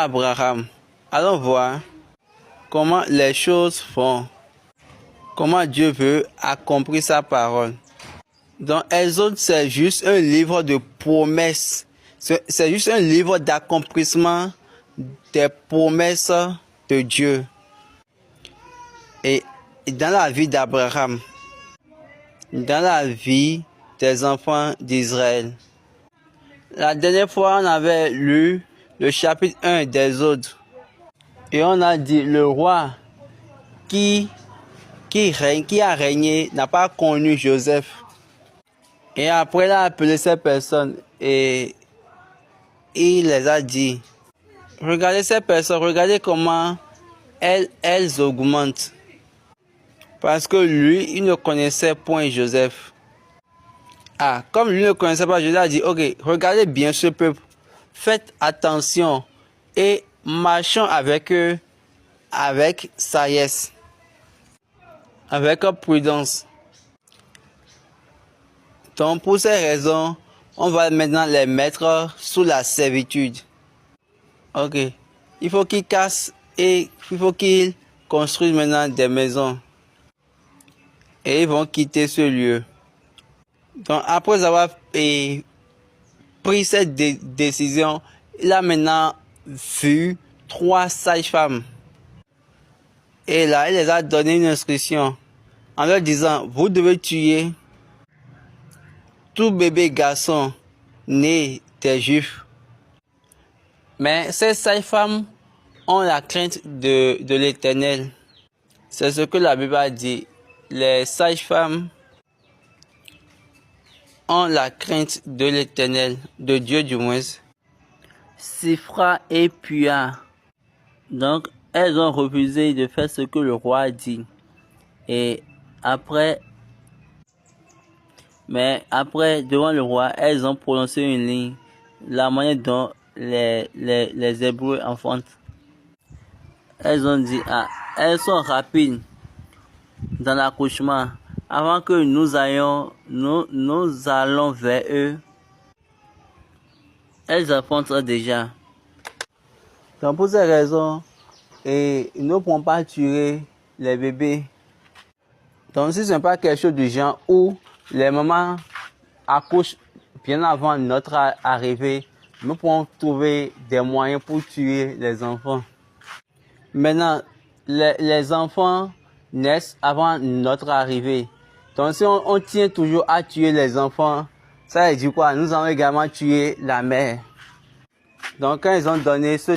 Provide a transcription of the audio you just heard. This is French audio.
Abraham. Allons voir comment les choses font, comment Dieu veut accomplir sa parole. Donc, Exode, c'est juste un livre de promesses. C'est juste un livre d'accomplissement des promesses de Dieu. Et dans la vie d'Abraham, dans la vie des enfants d'Israël. La dernière fois, on avait lu le chapitre 1 d'Exode. Et on a dit, le roi qui a régné n'a pas connu Joseph. Et après, il a appelé ces personnes et il les a dit, regardez ces personnes, regardez comment elles augmentent. Parce que lui, il ne connaissait point Joseph. Comme lui ne connaissait pas Joseph, il a dit, ok, regardez bien ce peuple, faites attention et marchons avec eux avec sagesse, avec prudence. Donc pour ces raisons, on va maintenant les mettre sous la servitude. Ok. Il faut qu'ils cassent et il faut qu'ils construisent maintenant des maisons. Et ils vont quitter ce lieu. Donc après avoir pris cette décision, il a maintenant vu 3 sages-femmes. Et là, il les a donné une instruction en leur disant, vous devez tuer tout bébé garçon né des Juifs. Mais ces sages-femmes ont la crainte de l'Éternel. C'est ce que la Bible a dit. Les sages-femmes ont la crainte de l'Éternel, de Dieu du moins. Sifra et Pua. Donc, elles ont refusé de faire ce que le roi a dit. Et après, devant le roi, elles ont prononcé une ligne, la manière dont les Hébreux enfantent. Elles ont dit, elles sont rapides dans l'accouchement. Avant que nous allons vers eux, elles enfantent déjà. Donc pour ces raisons, nous ne pouvons pas tuer les bébés. Donc si ce n'est pas quelque chose du genre où les mamans accouchent bien avant notre arrivée, nous pouvons trouver des moyens pour tuer les enfants. Maintenant, les enfants naissent avant notre arrivée. Donc si on tient toujours à tuer les enfants, ça veut dire quoi? Nous allons également tuer la mère. Donc quand ils ont donné ce